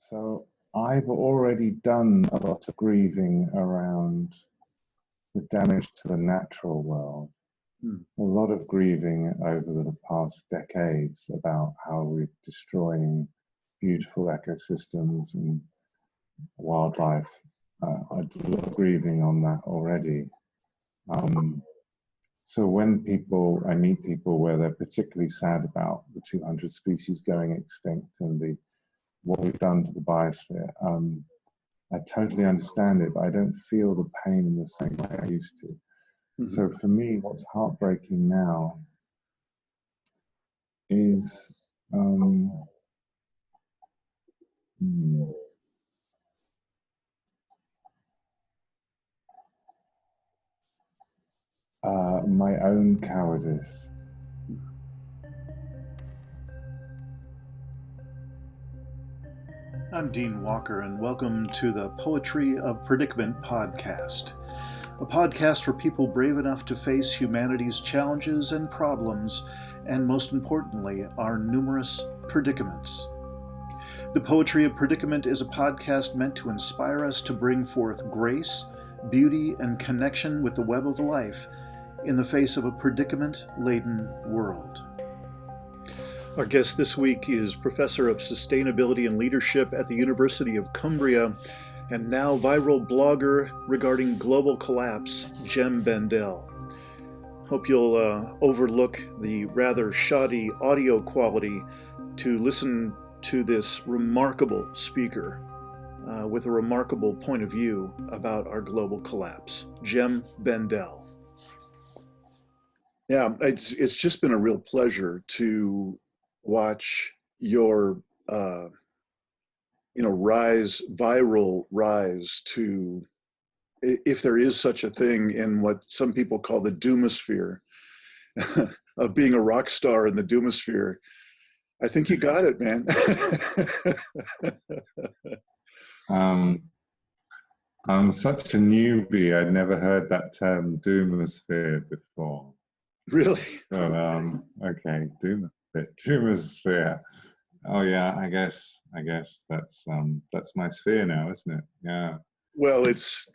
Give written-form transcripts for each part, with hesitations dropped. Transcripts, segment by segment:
So I've already done a lot of grieving around the damage to the natural world. A lot of grieving over the past decades about how we're destroying beautiful ecosystems and wildlife. I did a lot of grieving on that already. So when I meet people where they're particularly sad about the 200 species going extinct and what we've done to the biosphere, I totally understand it, but I don't feel the pain in the same way I used to. So for me, what's heartbreaking now is my own cowardice. I'm Dean Walker, and welcome to the Poetry of Predicament podcast, a podcast for people brave enough to face humanity's challenges and problems, and most importantly, our numerous predicaments. The Poetry of Predicament is a podcast meant to inspire us to bring forth grace, beauty, and connection with the web of life in the face of a predicament-laden world. Our guest this week is Professor of Sustainability and Leadership at the University of Cumbria and now viral blogger regarding global collapse, Jem Bendell. Hope you'll overlook the rather shoddy audio quality to listen to this remarkable speaker with a remarkable point of view about our global collapse. Jem Bendell. Yeah, it's just been a real pleasure to watch your viral rise to, if there is such a thing, in what some people call the Doomasphere, of being a rock star in the Doomasphere. I think you got it, man. I'm such a newbie. I'd never heard that term Doomasphere before. Really? But okay, Doomasphere. Oh yeah, I guess that's my sphere now, isn't it? Yeah. Well, it's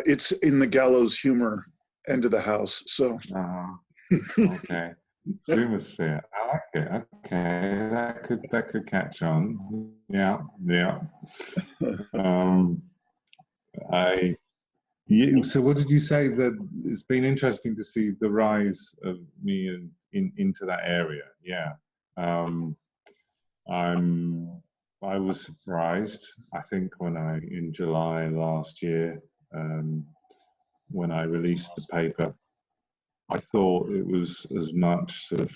it's in the gallows humor end of the house. So. Okay. Doomasphere. I like it. Okay, that could catch on. Yeah. So what did you say? That it's been interesting to see the rise of me into that area. Yeah. I was surprised, I think, in July last year, when I released the paper. I thought it was as much sort of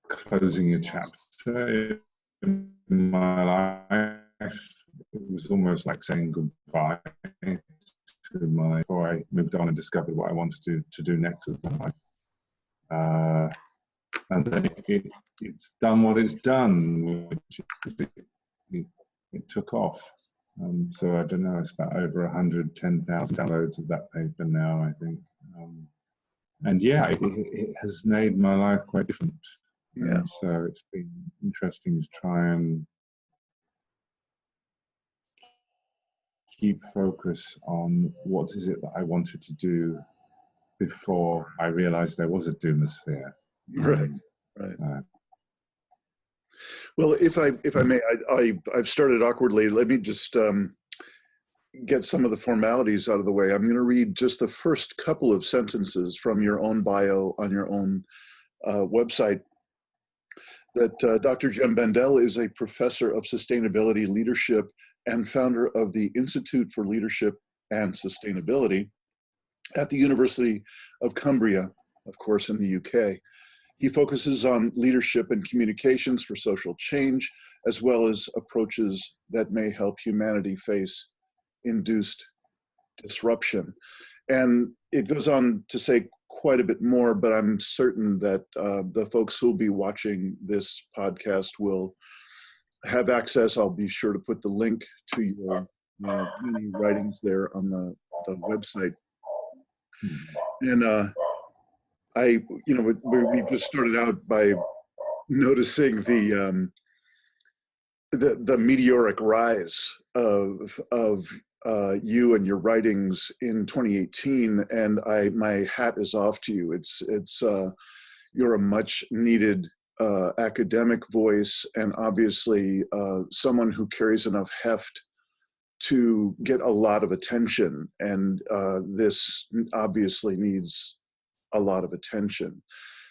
closing a chapter in my life. It was almost like saying goodbye before I moved on and discovered what I wanted to do next with my life. And then it's done what it's done, which it took off. So I don't know, it's about over 110,000 downloads of that paper now, I think. And yeah, it has made my life quite different. Yeah. So it's been interesting to try and keep focus on what is it that I wanted to do before I realized there was a Doomasphere. Right. Well, if I may, I've started awkwardly. Let me just get some of the formalities out of the way. I'm going to read just the first couple of sentences from your own bio on your own website. That Dr. Jem Bendell is a professor of sustainability leadership and founder of the Institute for Leadership and Sustainability at the University of Cumbria, of course, in the UK. He focuses on leadership and communications for social change, as well as approaches that may help humanity face induced disruption. And it goes on to say quite a bit more, but I'm certain that the folks who will be watching this podcast will have access. I'll be sure to put the link to your many writings there on the website. And we just started out by noticing the meteoric rise of you and your writings in 2018, and my hat is off to you. It's you're a much needed academic voice, and obviously someone who carries enough heft to get a lot of attention, and this obviously needs a lot of attention.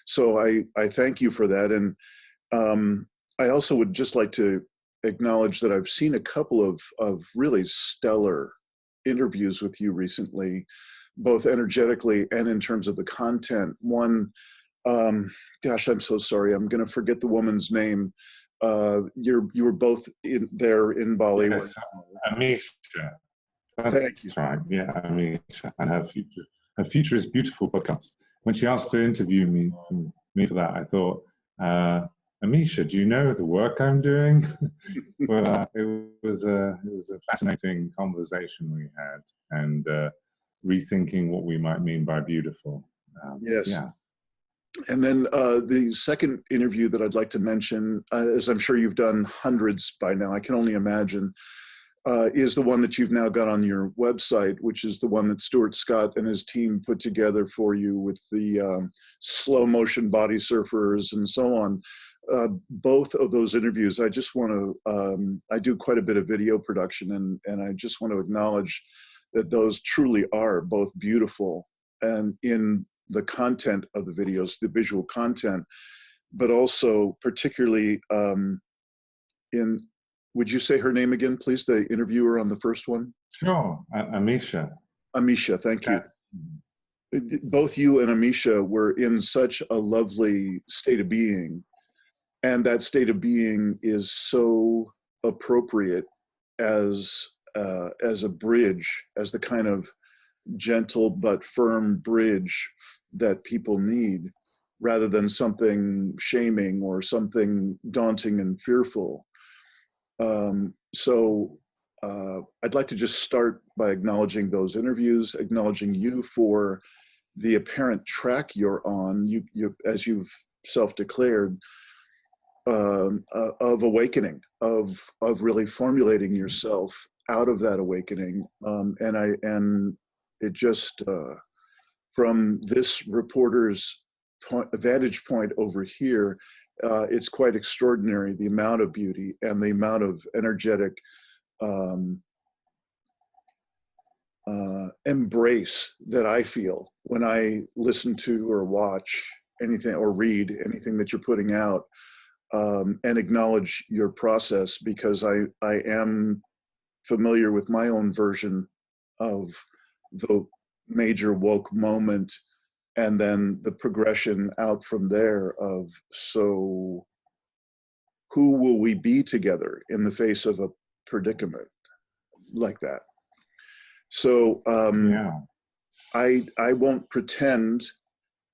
So I thank you for that, and I also would just like to acknowledge that I've seen a couple of really stellar interviews with you recently, both energetically and in terms of the content. One, gosh, I'm so sorry, I'm going to forget the woman's name. You were both there in Bali. Yes, Amisha. That's right. Yeah, Amisha, and her future is beautiful podcast. When she asked to interview me for that, I thought, Amisha, do you know the work I'm doing? Well, it was a fascinating conversation we had, and rethinking what we might mean by beautiful. Yes. Yeah. And then the second interview that I'd like to mention, as I'm sure you've done hundreds by now, I can only imagine, is the one that you've now got on your website, which is the one that Stuart Scott and his team put together for you with the slow motion body surfers and so on. Both of those interviews, I just want to, I do quite a bit of video production, and I just want to acknowledge that those truly are both beautiful, and in the content of the videos, the visual content, but also particularly in, would you say her name again, please, the interviewer on the first one? Sure, Amisha. Amisha, thank you. Both you and Amisha were in such a lovely state of being, and that state of being is so appropriate as a bridge, as the kind of gentle but firm bridge that people need, rather than something shaming or something daunting and fearful. So I'd like to just start by acknowledging those interviews, acknowledging you for the apparent track you're on, you as you've self-declared, of awakening, of really formulating yourself out of that awakening. And it just, from this reporter's vantage point over here, it's quite extraordinary, the amount of beauty and the amount of energetic embrace that I feel when I listen to or watch anything or read anything that you're putting out, and acknowledge your process, because I am familiar with my own version of the major woke moment, and then the progression out from there of, so who will we be together in the face of a predicament like that? So Yeah. I won't pretend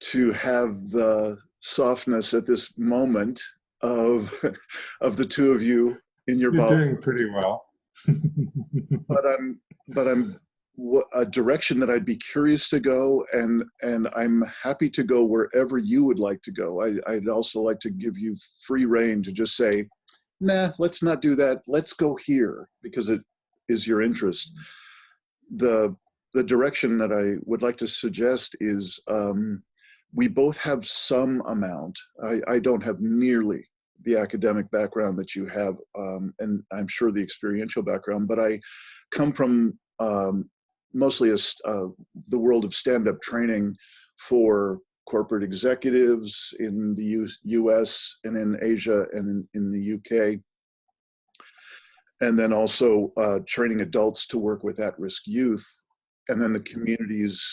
to have the softness at this moment of the two of you in your You're body. doing pretty well. but I'm a direction that I'd be curious to go, and I'm happy to go wherever you would like to go. I'd also like to give you free rein to just say, nah, let's not do that. Let's go here, because it is your interest. The direction that I would like to suggest is, we both have some amount. I don't have nearly the academic background that you have, and I'm sure the experiential background, but I come from mostly the world of stand-up training for corporate executives in the US and in Asia and in the UK. And then also training adults to work with at-risk youth, and then the communities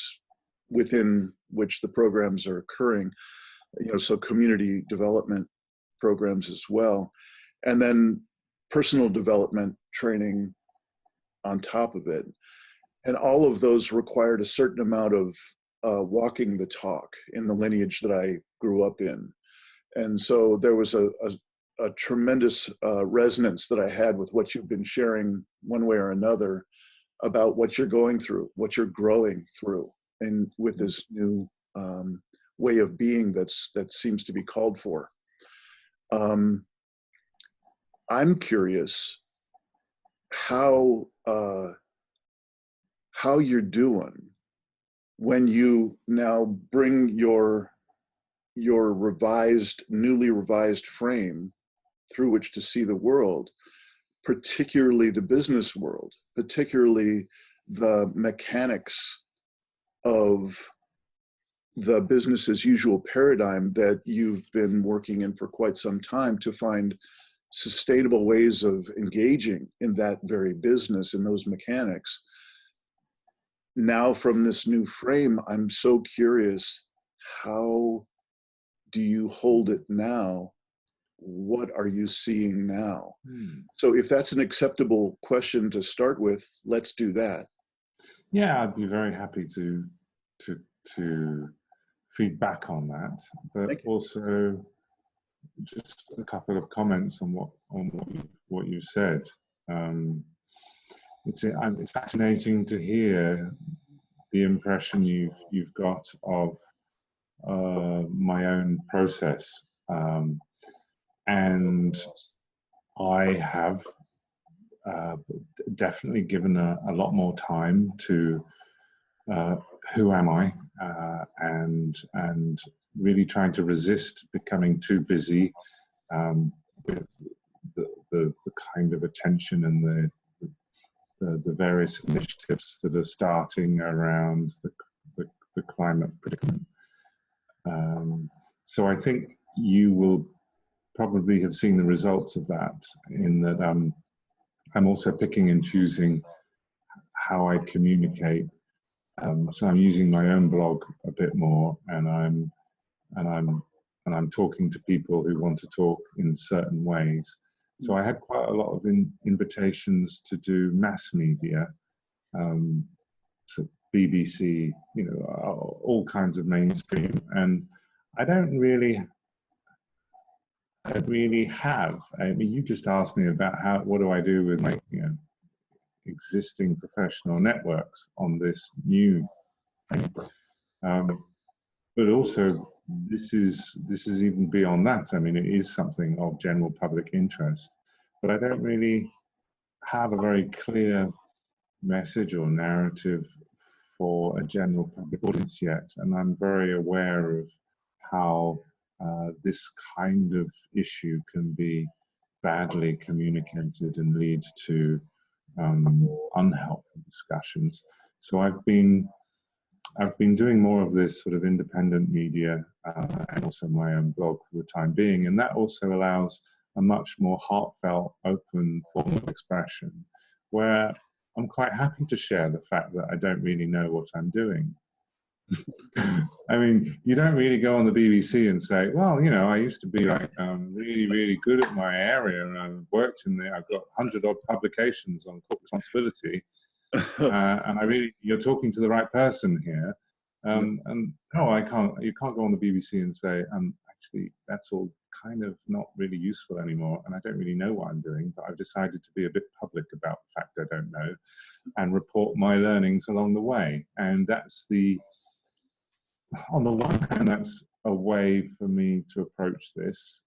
within which the programs are occurring, so community development programs as well. And then personal development training on top of it. And all of those required a certain amount of walking the talk in the lineage that I grew up in. And so there was a tremendous resonance that I had with what you've been sharing one way or another about what you're going through, what you're growing through, and with this new way of being that seems to be called for. I'm curious how you're doing when you now bring your newly revised frame through which to see the world, particularly the business world, particularly the mechanics of the business as usual paradigm that you've been working in for quite some time, to find sustainable ways of engaging in that very business, in those mechanics. Now from this new frame, I'm so curious, how do you hold it now? What are you seeing now? So if that's an acceptable question to start with, let's do that. Yeah, I'd be very happy to feed back on that, but also just a couple of comments on what you said. It's fascinating to hear the impression you've got of my own process, and I have definitely given a lot more time to who am I, and really trying to resist becoming too busy with the kind of attention and the various initiatives that are starting around the climate predicament. So I think you will probably have seen the results of that, in that I'm also picking and choosing how I communicate. So I'm using my own blog a bit more, and I'm talking to people who want to talk in certain ways. So I had quite a lot of invitations to do mass media, so BBC, all kinds of mainstream, and I don't really have. I mean, you just asked me about what do I do with my existing professional networks on this new thing. But also, this is even beyond that. I mean, it is something of general public interest, but I don't really have a very clear message or narrative for a general public audience yet. And I'm very aware of how this kind of issue can be badly communicated and lead to unhelpful discussions. So I've been doing more of this sort of independent media and also my own blog for the time being, and that also allows a much more heartfelt, open form of expression, where I'm quite happy to share the fact that I don't really know what I'm doing. I mean, you don't really go on the BBC and say, well, I used to be like really, really good at my area, and I've worked in there. I've got 100-odd publications on corporate responsibility, and you're talking to the right person here. And no, I can't. You can't go on the BBC and say, actually, that's all kind of not really useful anymore, and I don't really know what I'm doing, but I've decided to be a bit public about the fact I don't know, and report my learnings along the way. And that's on the one hand, that's a way for me to approach this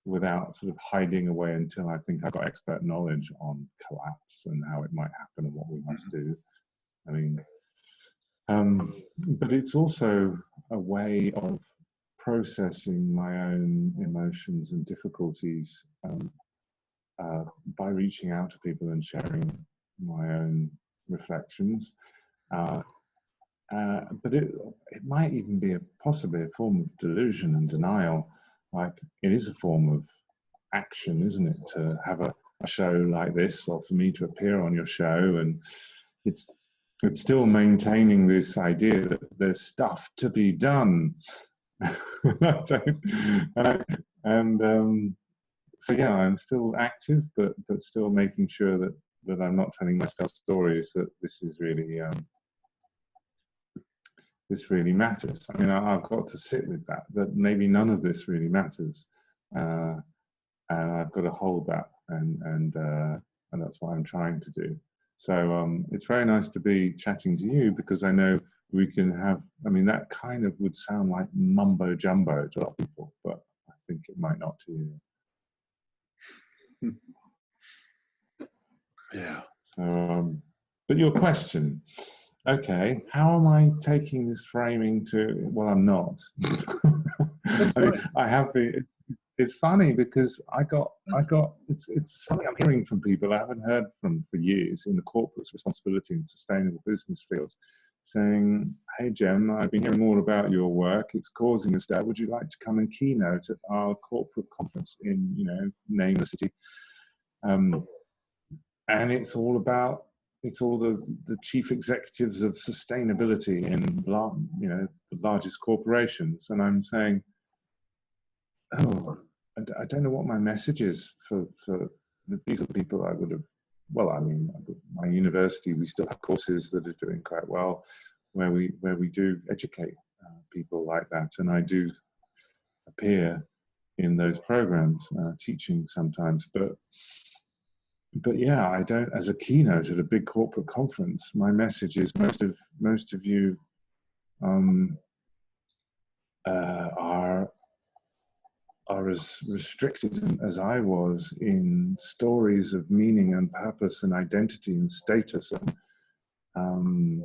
without sort of hiding away until I think I've got expert knowledge on collapse and how it might happen and what we must do. I mean, but it's also a way of processing my own emotions and difficulties by reaching out to people and sharing my own reflections. But it might even be possibly a form of delusion and denial. Like, it is a form of action, isn't it, to have a show like this, or for me to appear on your show, and it's still maintaining this idea that there's stuff to be done. So yeah, I'm still active, but still making sure that I'm not telling myself stories that this is really this really matters. I mean, I've got to sit with that maybe none of this really matters, and I've got to hold that, and that's what I'm trying to do. So it's very nice to be chatting to you, because I know we can have, I mean, that kind of would sound like mumbo jumbo to a lot of people, but I think it might not to you. Yeah. So, but your question, okay, how am I taking this framing to? Well, I'm not. I mean, I have been. It's funny because it's something I'm hearing from people I haven't heard from for years in the corporate responsibility and sustainable business fields, saying, "Hey, Jem, I've been hearing all about your work. It's causing us that. Would you like to come and keynote at our corporate conference in, name the city?" And it's all the chief executives of sustainability in, the largest corporations, and I'm saying, oh, I don't know what my message is for these are the people I would have. Well, I mean, my university, we still have courses that are doing quite well, where we do educate people like that, and I do appear in those programs, teaching sometimes, but yeah, I don't, as a keynote at a big corporate conference, my message is most of you are as restricted as I was in stories of meaning and purpose and identity and status, and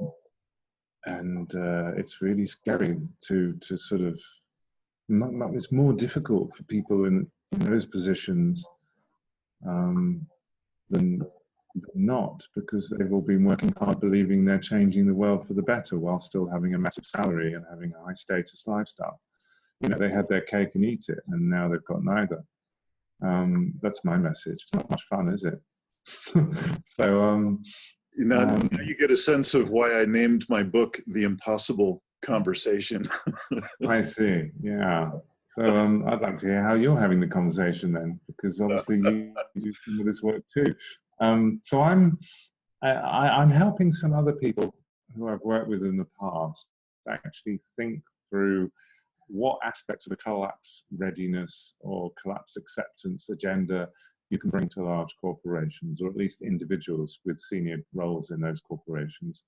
it's really scary to sort of. It's more difficult for people in those positions than not, because they've all been working hard believing they're changing the world for the better while still having a massive salary and having a high status lifestyle. They had their cake and eat it, and now they've got neither. That's my message. It's not much fun, is it? So now you get a sense of why I named my book The Impossible Conversation. I see. Yeah. So I'd like to hear how you're having the conversation then, because obviously you do some of this work too. So I'm helping some other people who I've worked with in the past actually think through what aspects of the collapse readiness or collapse acceptance agenda you can bring to large corporations, or at least individuals with senior roles in those corporations.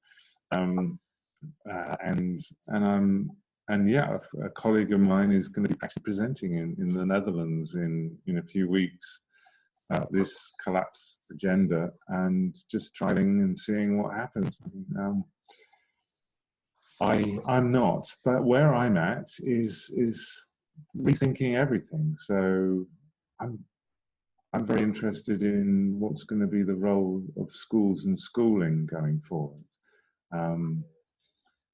And yeah, a colleague of mine is going to be actually presenting in the Netherlands in a few weeks this collapse agenda, and just trying and seeing what happens. I'm not, but where I'm at is rethinking everything. So I'm very interested in what's going to be the role of schools and schooling going forward.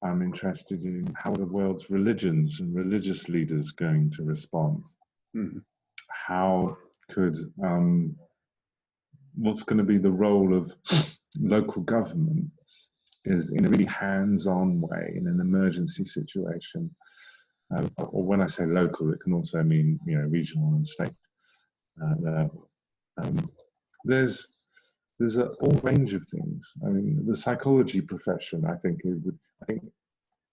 I'm interested in how the world's religions and religious leaders going to respond. Mm-hmm. How could what's going to be the role of local government is in a really hands-on way in an emergency situation, or when I say local, it can also mean regional and state level. There's a whole range of things. I mean, the psychology profession, I think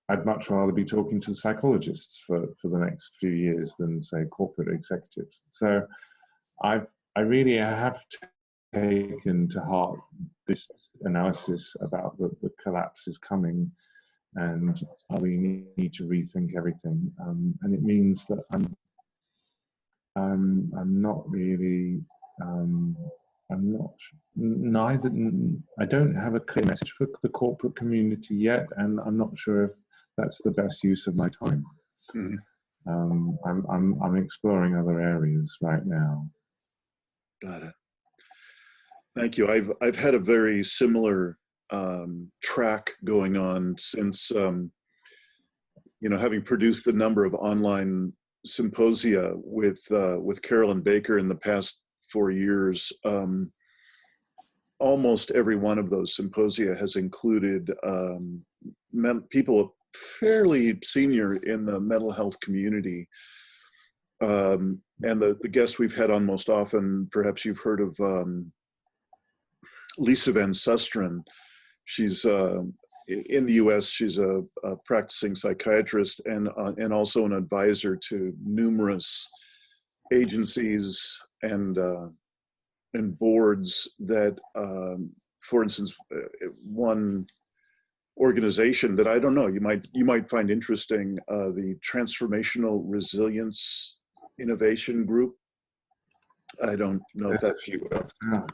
I'd much rather be talking to the psychologists for the next few years than, say, corporate executives. So I really have taken to heart this analysis about the collapse is coming, and we need to rethink everything. And it means that I'm not really I don't have a clear message for the corporate community yet, and I'm not sure if that's the best use of my time. Mm-hmm. I'm exploring other areas right now. Got it. Thank you. I've had a very similar track going on since having produced a number of online symposia with Carolyn Baker in the past 4 years. Almost every one of those symposia has included people fairly senior in the mental health community. And the guests we've had on most often, perhaps you've heard of Lisa Van Susteren. She's in the US, she's a practicing psychiatrist and also an advisor to numerous agencies and boards that, for instance, one organization that I don't know, you might find interesting, the Transformational Resilience Innovation Group. I don't know if There's a that's few words. Yeah.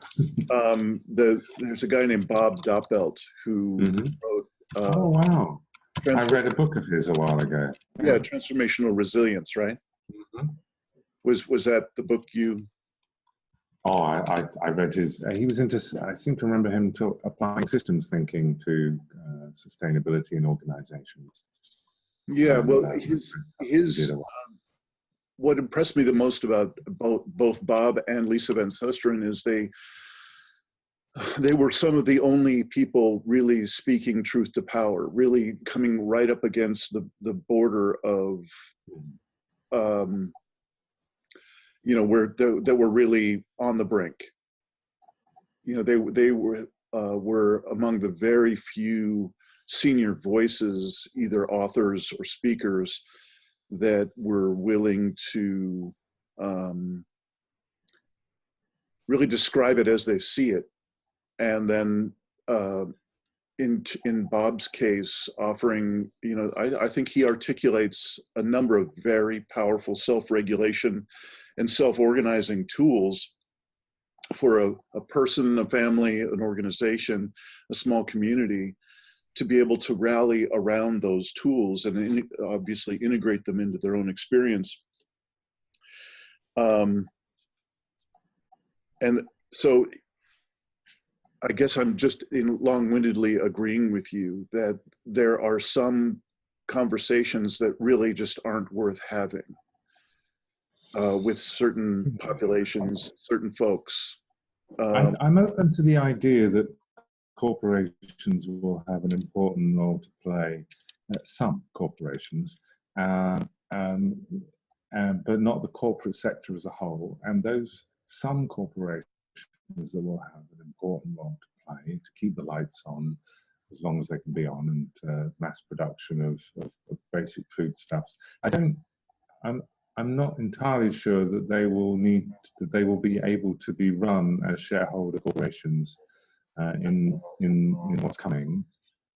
there's a guy named Bob Doppelt who wrote Oh, wow. I read a book of his a while ago. Yeah, Transformational Resilience, right? Was that the book you? Oh, I read his. He was into. I seem to remember him applying systems thinking to sustainability in organizations. Yeah, well, his did what impressed me the most about both Bob and Lisa Van Susteren is they were some of the only people really speaking truth to power, really coming right up against the border of, you know, where that were really on the brink. You know, they were among the very few senior voices, either authors or speakers, that were willing to really describe it as they see it, and then in Bob's case, offering, you know, I think he articulates a number of very powerful self-regulation and self-organizing tools for a person, a family, an organization, a small community, to be able to rally around those tools and obviously integrate them into their own experience. And so I guess I'm just long-windedly agreeing with you that there are some conversations that really just aren't worth having with certain populations, certain folks. I'm open to the idea that corporations will have an important role to play, some corporations, but not the corporate sector as a whole. And those some corporations that will have an important role to play to keep the lights on as long as they can be on, and mass production of basic foodstuffs. I'm not entirely sure that they will be able to be run as shareholder corporations in what's coming,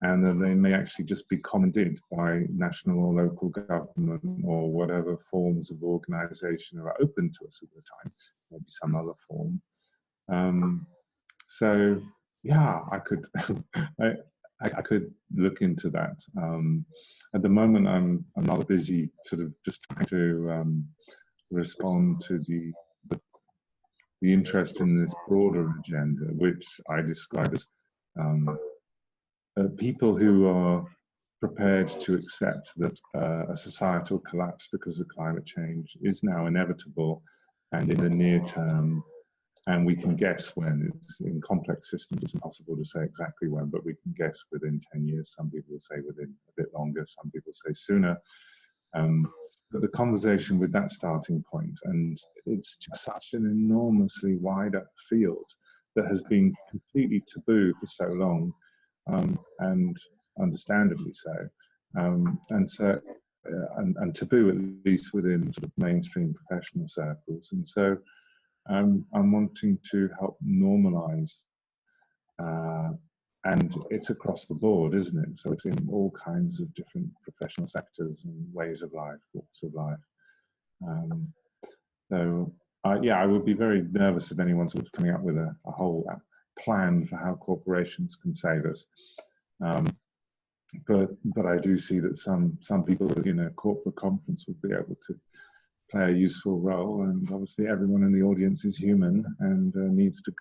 and that they may actually just be commandeered by national or local government or whatever forms of organisation are open to us at the time, maybe some other form. So yeah, I could I could look into that. At the moment, I'm rather busy, sort of just trying to respond to the interest in this broader agenda, which I describe as people who are prepared to accept that a societal collapse because of climate change is now inevitable and in the near term. And we can guess when. It's in complex systems, it's impossible to say exactly when, but we can guess within 10 years. Some people say within a bit longer, some people say sooner. But the conversation with that starting point, and it's just such an enormously wider field that has been completely taboo for so long, and understandably so. And taboo, at least within sort of mainstream professional circles. And so I'm wanting to help normalize, and it's across the board, isn't it? So it's in all kinds of different professional sectors and ways of life, walks of life. Yeah, I would be very nervous if anyone sort of coming up with a whole plan for how corporations can save us. But I do see that some people in a corporate conference would be able to play a useful role, and obviously everyone in the audience is human and needs to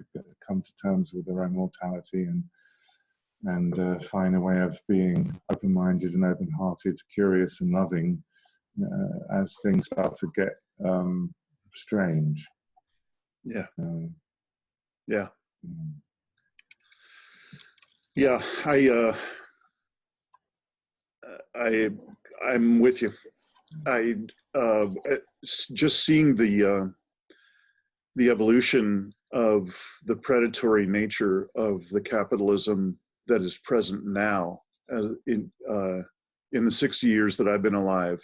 come to terms with their own mortality and find a way of being open-minded and open-hearted, curious and loving as things start to get strange. Yeah. I'm with you. Just seeing the evolution of the predatory nature of the capitalism that is present now, in the 60 years that I've been alive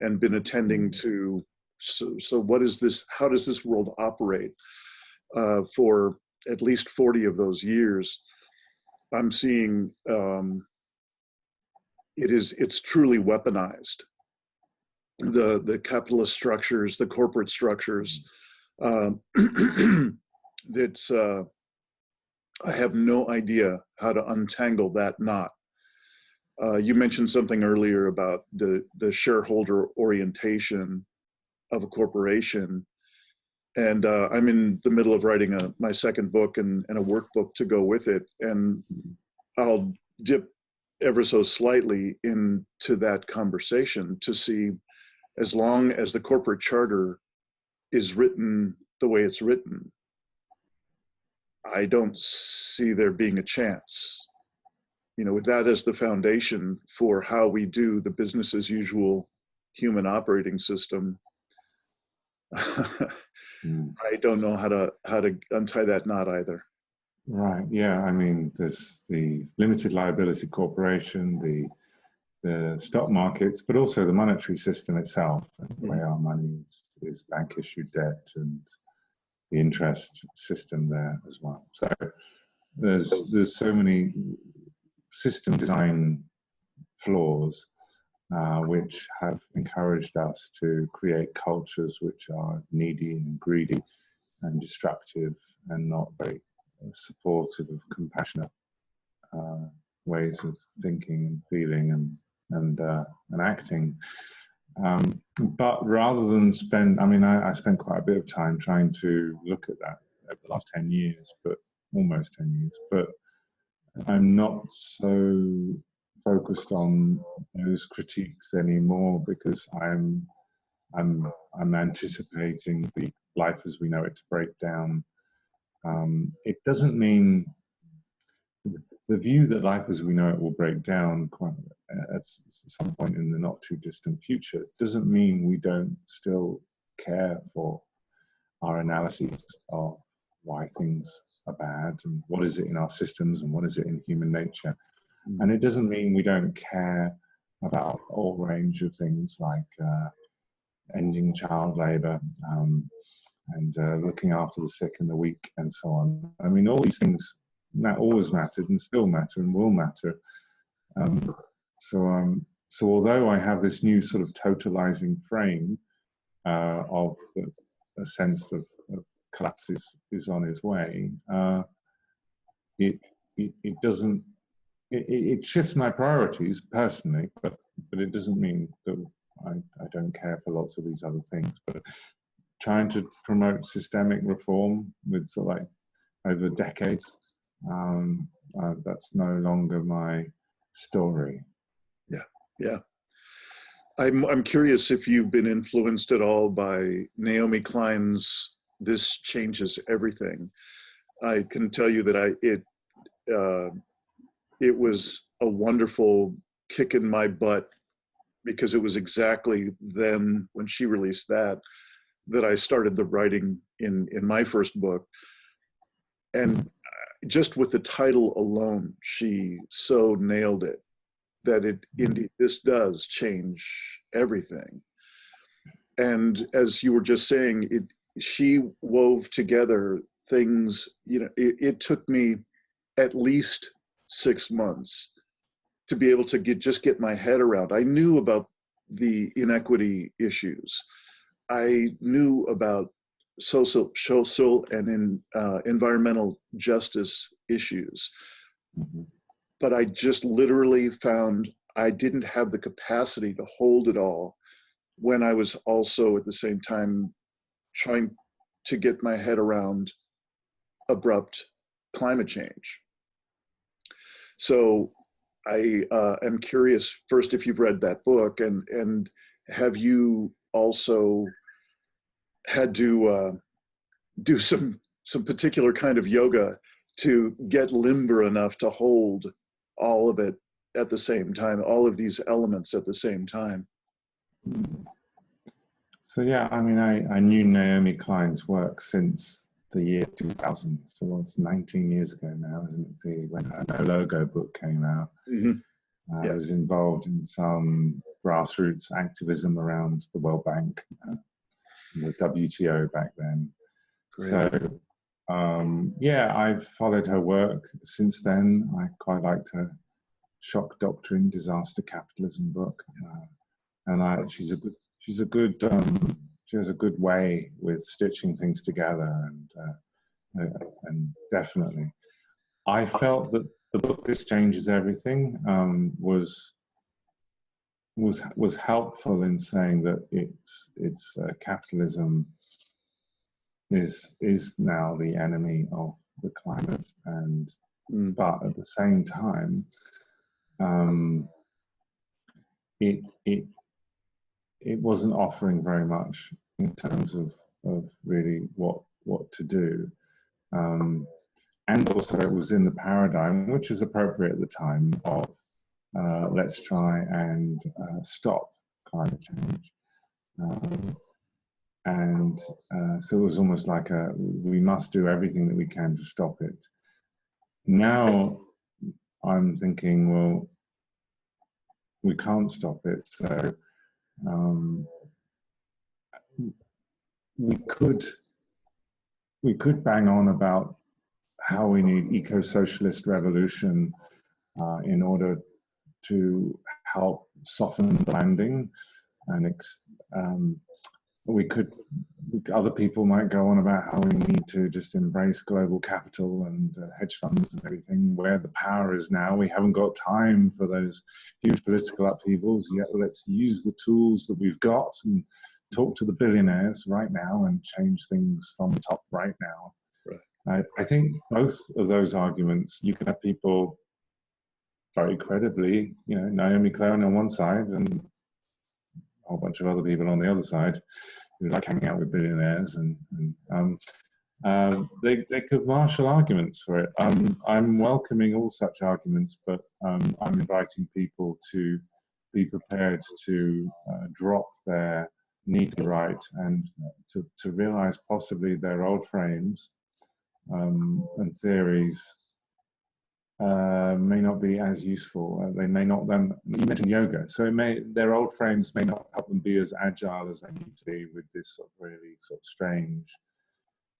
and been attending to. So what is this? How does this world operate? For at least 40 of those years, I'm seeing it's truly weaponized. The capitalist structures, the corporate structures, That's I have no idea how to untangle that knot. You mentioned something earlier about the shareholder orientation of a corporation. And I'm in the middle of writing my second book and a workbook to go with it. And I'll dip ever so slightly into that conversation to see, as long as the corporate charter is written the way it's written, I don't see there being a chance. You know, with that as the foundation for how we do the business as usual human operating system, I don't know how to untie that knot either. Right. Yeah. I mean, there's the limited liability corporation, the stock markets, but also the monetary system itself, the way our money is bank issued debt, and the interest system there as well. So there's so many system design flaws which have encouraged us to create cultures which are needy and greedy and destructive and not very supportive of compassionate ways of thinking and feeling and acting. But rather than spend, I mean, I spent quite a bit of time trying to look at that over the last 10 years, but almost 10 years, but I'm not so focused on those critiques anymore, because I'm anticipating the life as we know it to break down. It doesn't mean the view that life as we know it will break down at some point in the not too distant future doesn't mean we don't still care for our analyses of why things are bad and what is it in our systems and what is it in human nature. And it doesn't mean we don't care about a whole range of things like ending child labor and looking after the sick and the weak and so on. I mean, all these things that always mattered and still matter and will matter. So although I have this new sort of totalizing frame of a sense of collapse is on its way, it doesn't. It shifts my priorities personally, but it doesn't mean that I don't care for lots of these other things. But trying to promote systemic reform with sort of like over decades, that's no longer my story. Yeah. I'm curious if you've been influenced at all by Naomi Klein's "This Changes Everything." I can tell you that it was a wonderful kick in my butt, because it was exactly then when she released that I started the writing in my first book. And just with the title alone, she so nailed it, that indeed this does change everything. And as you were just saying, she wove together things, you know, it took me at least 6 months to be able to get my head around. I knew about the inequity issues. I knew about social and environmental justice issues. But I just literally found I didn't have the capacity to hold it all, when I was also at the same time trying to get my head around abrupt climate change. So I am curious, first, if you've read that book, and have you also had to do some particular kind of yoga to get limber enough to hold all of it at the same time, all of these elements at the same time? So yeah, I mean, I knew Naomi Klein's work since the year 2000, so it's 19 years ago now, isn't it? When her No Logo book came out. I was involved in some grassroots activism around the World Bank, the WTO back then. Great. So yeah, I've followed her work since then. I quite liked her Shock Doctrine, Disaster Capitalism book, and she's a good has a good way with stitching things together, and definitely, I felt that the book "This Changes Everything" was helpful in saying that it's capitalism is now the enemy of the climate, and but at the same time, it wasn't offering very much in terms of really what to do, and also it was in the paradigm, which is appropriate at the time, of let's try and stop climate change. So it was almost like we must do everything that we can to stop it. Now I'm thinking, well, we can't stop it, so we could bang on about how we need eco-socialist revolution in order to help soften the landing, and other people might go on about how we need to just embrace global capital and hedge funds and everything. Where the power is now, we haven't got time for those huge political upheavals yet. Let's use the tools that we've got and talk to the billionaires right now and change things from the top right now. Right. I think both of those arguments, you can have people very credibly, Naomi Klein on one side and a whole bunch of other people on the other side who like hanging out with billionaires, and they could marshal arguments for it. I'm welcoming all such arguments, but I'm inviting people to be prepared to drop their need to write and to realize possibly their old frames and theories may not be as useful. They may not then. You mentioned yoga, so their old frames may not help them be as agile as they need to be with this sort of really sort of strange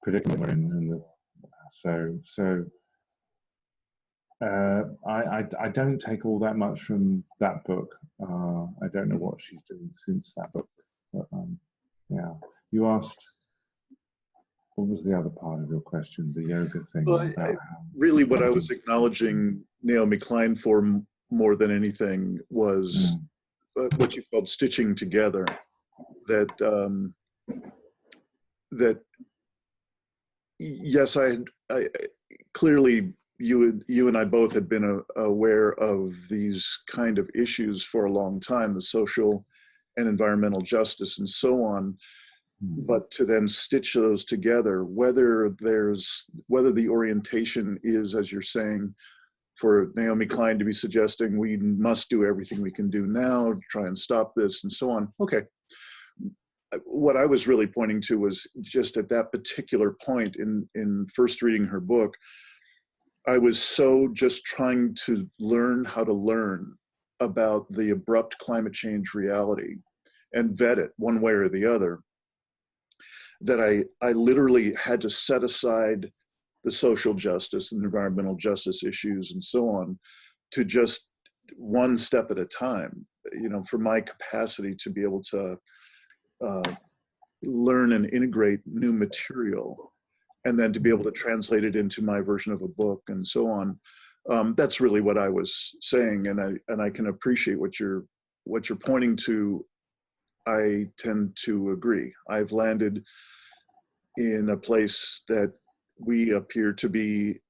predicament we're in. I don't take all that much from that book. I don't know what she's doing since that book, but yeah. You asked, what was the other part of your question? The yoga thing. Well, really, what I was acknowledging Naomi Klein for more than anything was what you called stitching together. That yes, I clearly you and I both had been aware of these kind of issues for a long time, the social and environmental justice and so on. But to then stitch those together, whether the orientation is, as you're saying, for Naomi Klein to be suggesting we must do everything we can do now to try and stop this and so on. Okay. What I was really pointing to was just at that particular point in first reading her book, I was so just trying to learn how to learn about the abrupt climate change reality and vet it one way or the other, that I literally had to set aside the social justice and environmental justice issues and so on to just one step at a time, for my capacity to be able to learn and integrate new material and then to be able to translate it into my version of a book and so on. That's really what I was saying, and I can appreciate what you're pointing to. I tend to agree. I've landed in a place that we appear to be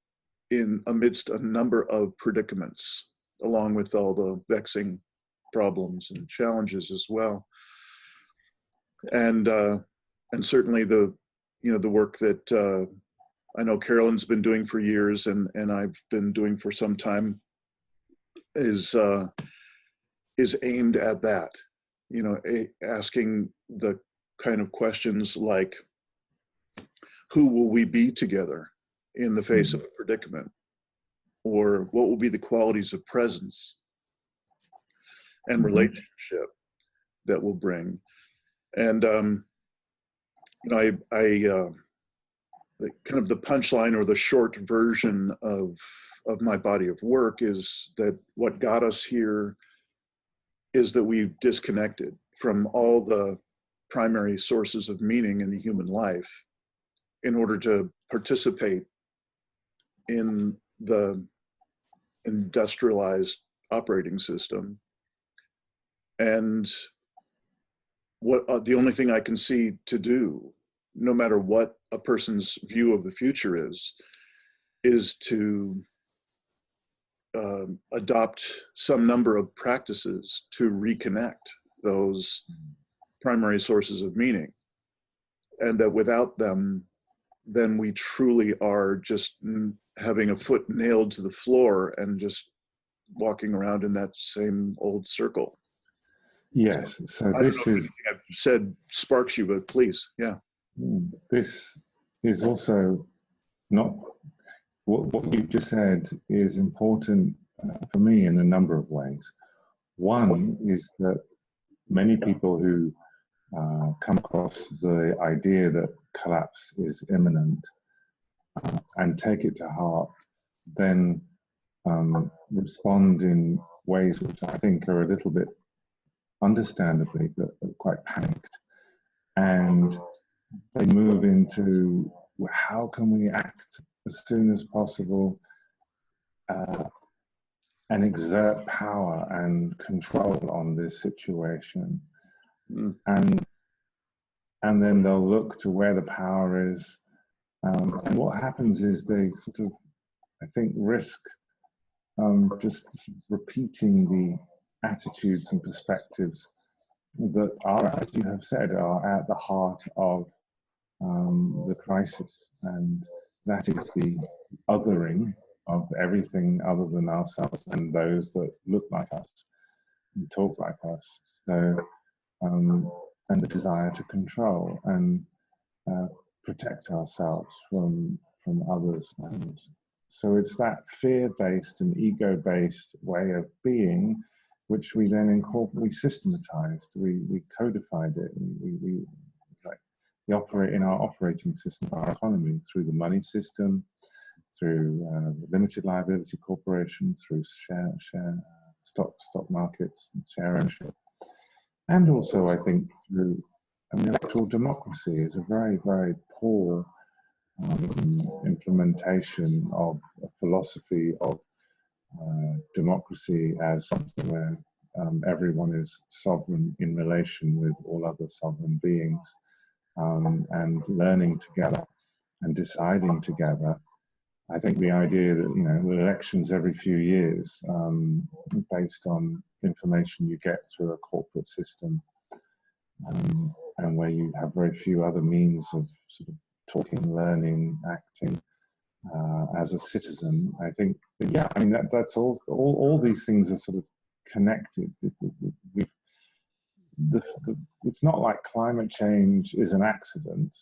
in amidst a number of predicaments, along with all the vexing problems and challenges as well. And certainly the work that I know Carolyn's been doing for years and I've been doing for some time is aimed at that. Asking the kind of questions like, who will we be together in the face of a predicament? Or what will be the qualities of presence and relationship that will bring? And, I kind of the punchline or the short version of my body of work is that what got us here is that we've disconnected from all the primary sources of meaning in the human life in order to participate in the industrialized operating system. And what the only thing I can see to do, no matter what a person's view of the future is to adopt some number of practices to reconnect those primary sources of meaning. And that without them, then we truly are just having a foot nailed to the floor and just walking around in that same old circle. Yes, so I this don't know if is, anything I've said sparks you, but please, yeah. this is also not, what you just said is important for me in a number of ways. One is that many people who come across the idea that collapse is imminent and take it to heart, then respond in ways which I think are a little bit understandably but quite panicked. And they move into, well, how can we act as soon as possible and exert power and control on this situation? And then they'll look to where the power is. And what happens is they sort of, I think, risk just repeating the attitudes and perspectives that are, as you have said, are at the heart of the crisis. And that is the othering of everything other than ourselves and those that look like us and talk like us. So, and the desire to control and protect ourselves from others. And so it's that fear-based and ego-based way of being which we then incorporate, we systematized, we codified it, we operate in our operating system, our economy, through the money system, through limited liability corporation, through stock markets, and share ownership, and also I think through electoral democracy is a very, very poor implementation of a philosophy of democracy as something where everyone is sovereign in relation with all other sovereign beings, and learning together and deciding together. I think the idea that, elections every few years, based on information you get through a corporate system, and where you have very few other means of sort of talking, learning, acting as a citizen. I think, that's all these things are sort of connected. It's not like climate change is an accident.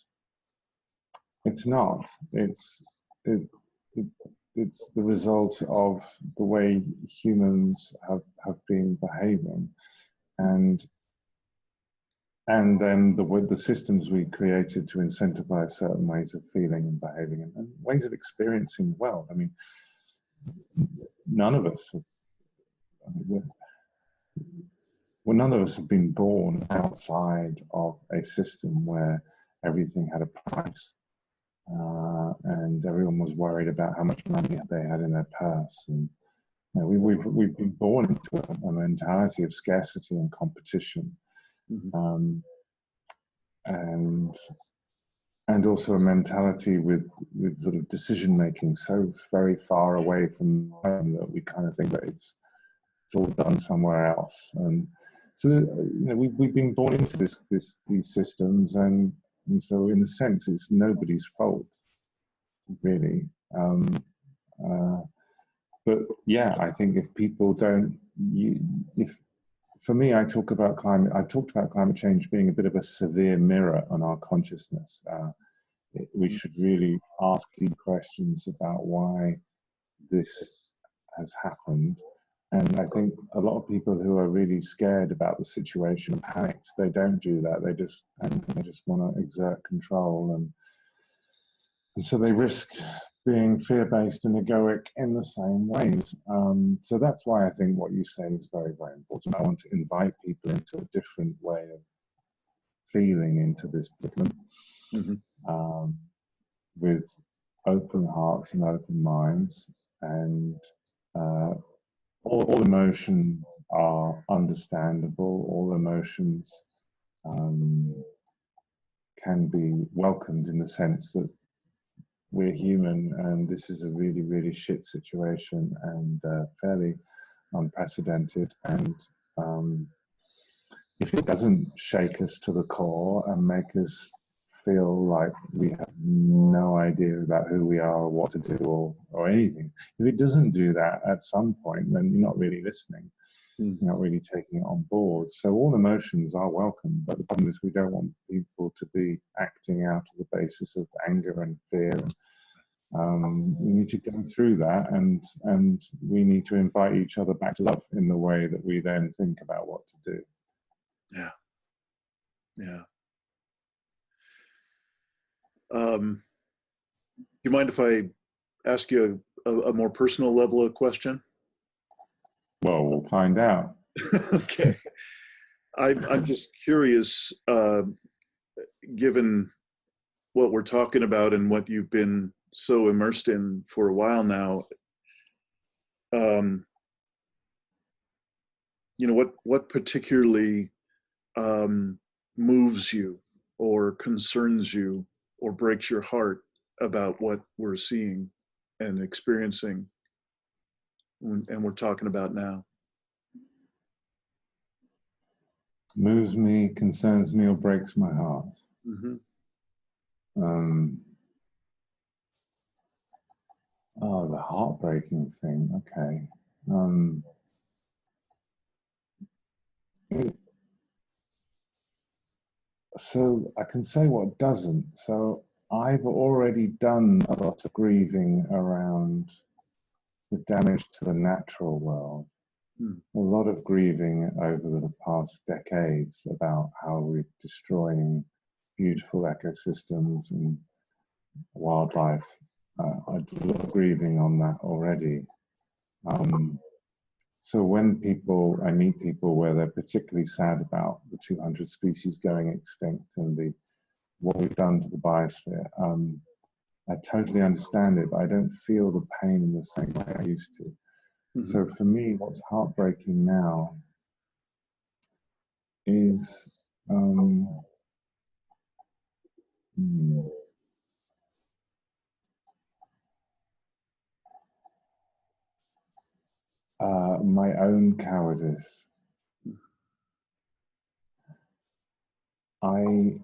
It's not. It's the result of the way humans have been behaving, and then the systems we created to incentivize certain ways of feeling and behaving and ways of experiencing the world. I mean, none of us have been born outside of a system where everything had a price, and everyone was worried about how much money they had in their purse. And we've been born into a mentality of scarcity and competition. Mm-hmm. And also a mentality with sort of decision making so very far away from home that we kind of think that it's all done somewhere else. And so we've been born into these systems, and so in a sense it's nobody's fault, really. But yeah, I think if people for me, I talked about climate change being a bit of a severe mirror on our consciousness. We should really ask deep questions about why this has happened. And I think a lot of people who are really scared about the situation and panicked, they don't do that. They just want to exert control, and so they risk being fear-based and egoic in the same ways. So that's why I think what you say is very, very important. I want to invite people into a different way of feeling into this predicament, with open hearts and open minds, and all emotions are understandable. All emotions can be welcomed in the sense that we're human, and this is a really, really shit situation, and fairly unprecedented. And if it doesn't shake us to the core and make us feel like we have no idea about who we are or what to do or anything, if it doesn't do that at some point, then you're not really listening. You're not really taking it on board. So all emotions are welcome, but the problem is we don't want people to be acting out of the basis of anger and fear. We need to go through that, and we need to invite each other back to love in the way that we then think about what to do. Yeah. Yeah. Do you mind if I ask you a more personal level of question? Well, we'll find out. Okay. I'm just curious, given what we're talking about and what you've been so immersed in for a while now, you know, what particularly moves you or concerns you or breaks your heart about what we're seeing and experiencing and we're talking about now? Moves me, concerns me, or breaks my heart. Oh, the heartbreaking thing. Okay. So I can say what doesn't. So I've already done a lot of grieving around the damage to the natural world. A lot of grieving over the past decades about how we're destroying beautiful ecosystems and wildlife. I did a lot of grieving on that already. So when I meet people where they're particularly sad about the 200 species going extinct and what we've done to the biosphere, I totally understand it, but I don't feel the pain in the same way I used to. So for me, what's heartbreaking now is my own cowardice. I'm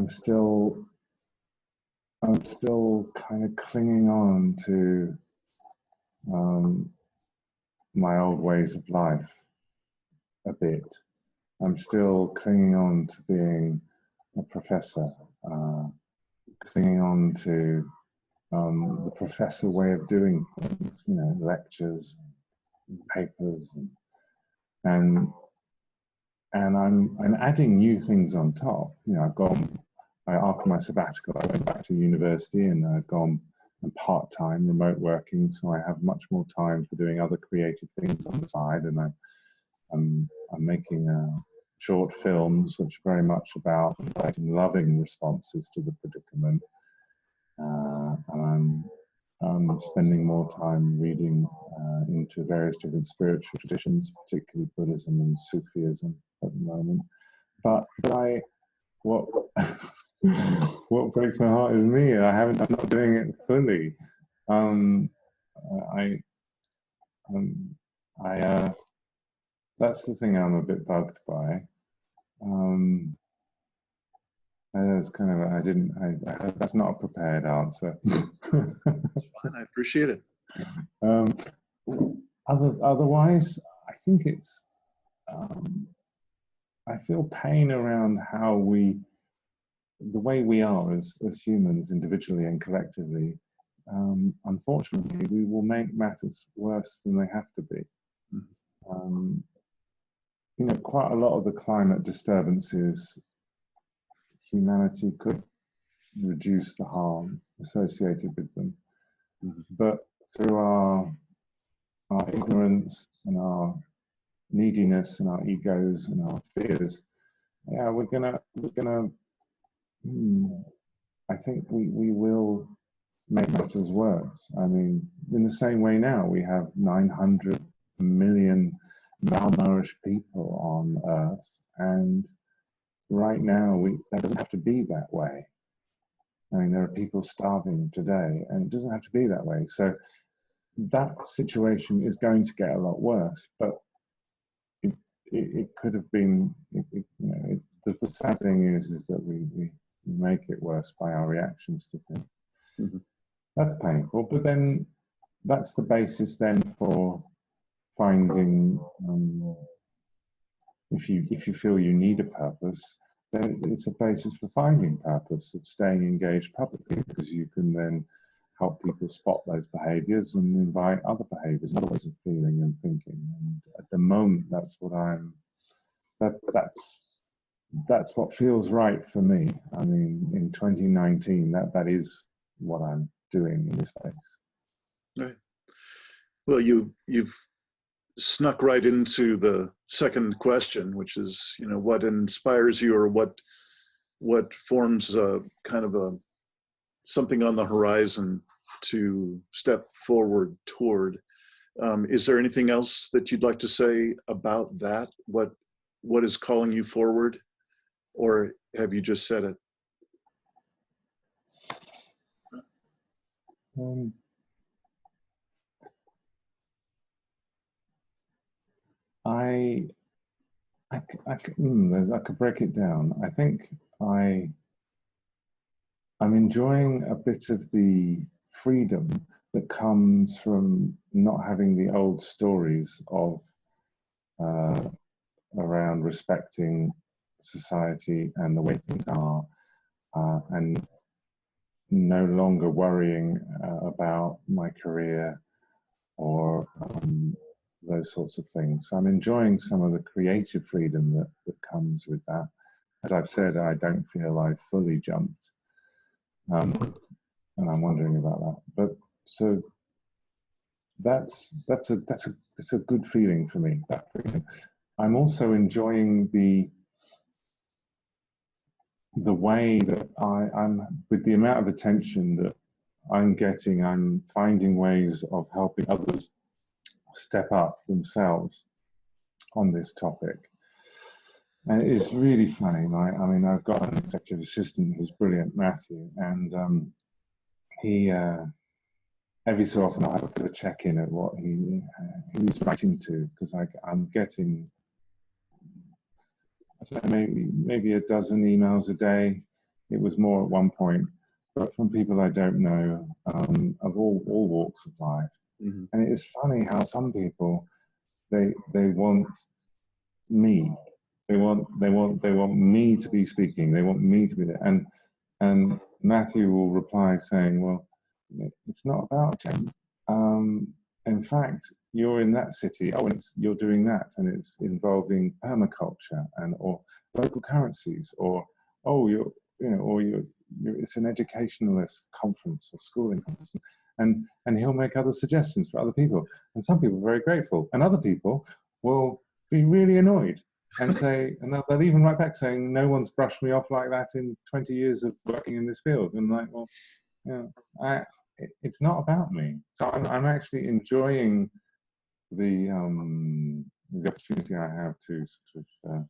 still kind of clinging on to my old ways of life a bit. I'm still clinging on to being a professor, clinging on to the professor way of doing things, you know, lectures, papers, and I'm adding new things on top. You know, after my sabbatical, I went back to university, and I've gone part-time remote working, so I have much more time for doing other creative things on the side, and I'm making short films, which are very much about writing loving responses to the predicament, and I'm spending more time reading into various different spiritual traditions, particularly Buddhism and Sufism at the moment. But what breaks my heart is me. I'm not doing it fully. That's the thing I'm a bit bugged by. That's kind of, that's not a prepared answer. I appreciate it. Otherwise, I think it's, I feel pain around the way we are as humans, individually and collectively. Unfortunately, we will make matters worse than they have to be. You know, quite a lot of the climate disturbances, humanity could reduce the harm associated with them. But through our ignorance and our neediness and our egos and our fears, yeah, we're gonna, I think we will make matters worse. I mean, in the same way now, we have 900 million malnourished people on Earth, and right now, that doesn't have to be that way. I mean, there are people starving today, and it doesn't have to be that way. So that situation is going to get a lot worse, but it could have been, the sad thing is that we make it worse by our reactions to things. Mm-hmm. That's painful, but then that's the basis then for finding, if you feel you need a purpose, then it's a basis for finding purpose, of staying engaged publicly, because you can then help people spot those behaviors and invite other behaviors, other ways of feeling and thinking. And at the moment, that's what that's what feels right for me. I mean, in 2019, that is what I'm doing in this space. Right. Well, you've snuck right into the second question, which is, what inspires you, or what forms a kind of something on the horizon to step forward toward. Is there anything else that you'd like to say about that? What is calling you forward, or have you just said it? I could break it down. I think I'm enjoying a bit of the freedom that comes from not having the old stories of around respecting society and the way things are, and no longer worrying about my career or those sorts of things. So I'm enjoying some of the creative freedom that comes with that. As I've said, I don't feel I've fully jumped, and I'm wondering about that. But so that's a good feeling for me, that freedom. I'm also enjoying the way that I'm, with the amount of attention that I'm getting, I'm finding ways of helping others step up themselves on this topic. And it is really funny. I mean, I've got an executive assistant who's brilliant, Matthew, and he, every so often I have a bit of a check-in at what he's writing to, because I'm getting, I don't know, maybe a dozen emails a day. It was more at one point, but from people I don't know, of all walks of life. Mm-hmm. And it is funny how some people, they want me. They want me to be speaking. They want me to be there. And Matthew will reply saying, "Well, it's not about Jem. In fact, you're in that city. Oh, and you're doing that, and it's involving permaculture or local currencies, or it's an educationalist conference or schooling conference." And he'll make other suggestions for other people. And some people are very grateful, and other people will be really annoyed and say, and they'll even write back saying, "No one's brushed me off like that in 20 years of working in this field." And like, well, it's not about me. So I'm actually enjoying the opportunity I have to sort of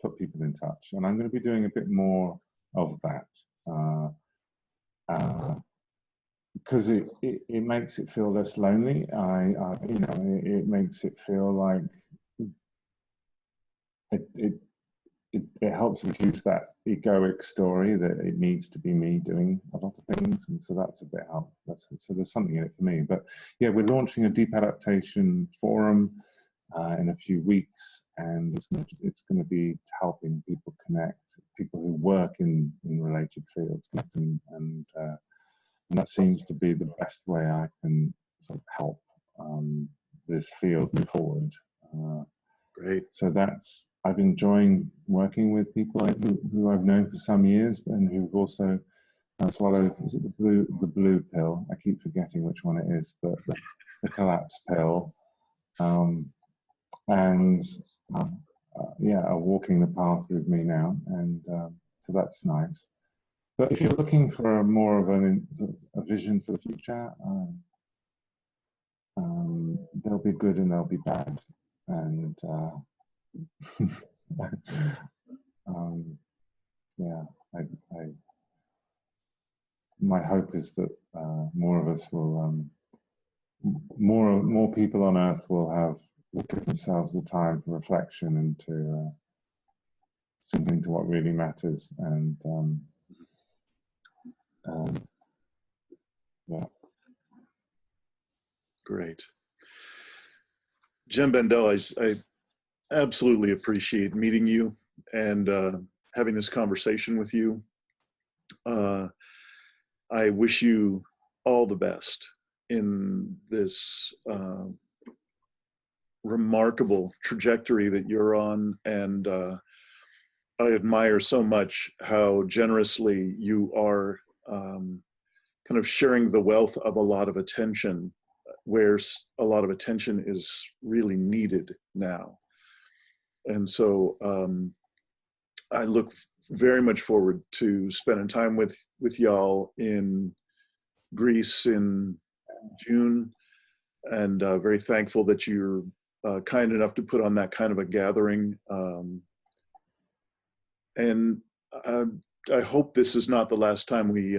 put people in touch, and I'm going to be doing a bit more of that. Because it makes it feel less lonely. It makes it feel like it helps reduce that egoic story that it needs to be me doing a lot of things, and so that's a bit help. So there's something in it for me. But yeah, we're launching a Deep Adaptation forum in a few weeks, and it's going to be helping people connect, people who work in related fields, and that seems to be the best way I can sort of help this field move forward. Great. So I've enjoyed working with people who I've known for some years, and who've also swallowed, is it the blue pill? I keep forgetting which one it is, but the collapse pill. and are walking the path with me now, and so that's nice. But if you're looking for more of a vision for the future, there'll be good and there'll be bad, and my hope is that more of us will, more people on Earth will give themselves the time for reflection and to sink into what really matters, and Great. Jem Bendell, I absolutely appreciate meeting you and having this conversation with you. I wish you all the best in this remarkable trajectory that you're on, and I admire so much how generously you are kind of sharing the wealth of a lot of attention, where a lot of attention is really needed now. And so I look very much forward to spending time with y'all in Greece in June, and very thankful that you're kind enough to put on that kind of a gathering. And I hope this is not the last time we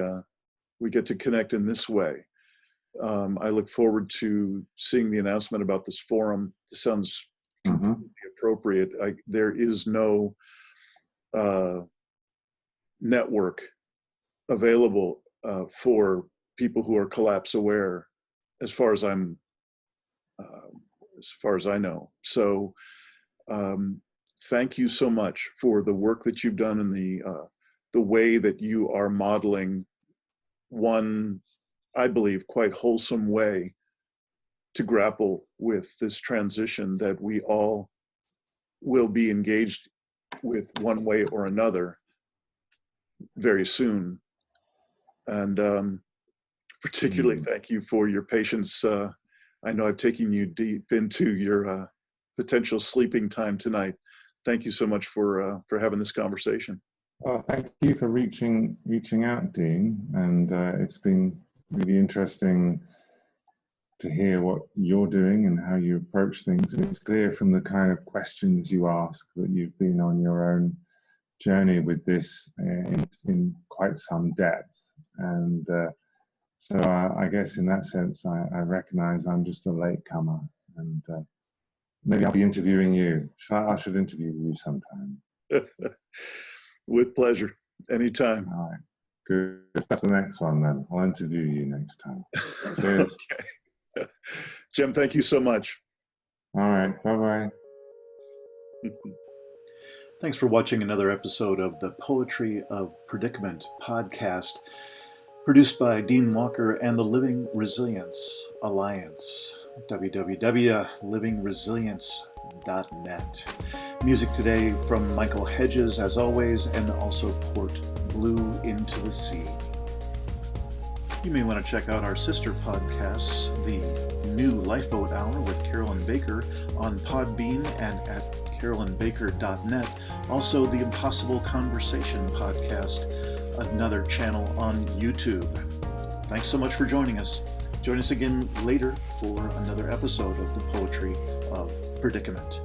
get to connect in this way. I look forward to seeing the announcement about this forum. This sounds completely appropriate. There is no network available for people who are collapse aware, as far as I know. So thank you so much for the work that you've done and the way that you are modeling one, I believe, quite wholesome way to grapple with this transition that we all will be engaged with one way or another very soon. And particularly thank you for your patience. I know I've taken you deep into your potential sleeping time tonight. Thank you so much for having this conversation. Well, thank you for reaching out, Dean, and it's been really interesting to hear what you're doing and how you approach things. And it's clear from the kind of questions you ask that you've been on your own journey with this in quite some depth. And so I guess in that sense, I recognize I'm just a latecomer, and maybe I'll be interviewing you. I should interview you sometime. With pleasure, anytime. All right, good. That's the next one then. I'll interview you next time. Cheers. Okay. Jem, thank you so much. All right, bye-bye. Thanks for watching another episode of the Poetry of Predicament podcast, produced by Dean Walker and the Living Resilience Alliance, www.livingresilience.net. Music today from Michael Hedges, as always, and also Port Blue Into the Sea. You may want to check out our sister podcasts, the New Lifeboat Hour with Carolyn Baker on Podbean and at carolynbaker.net. Also, the Impossible Conversation podcast, another channel on YouTube. Thanks so much for joining us. Join us again later for another episode of the Poetry of Predicament.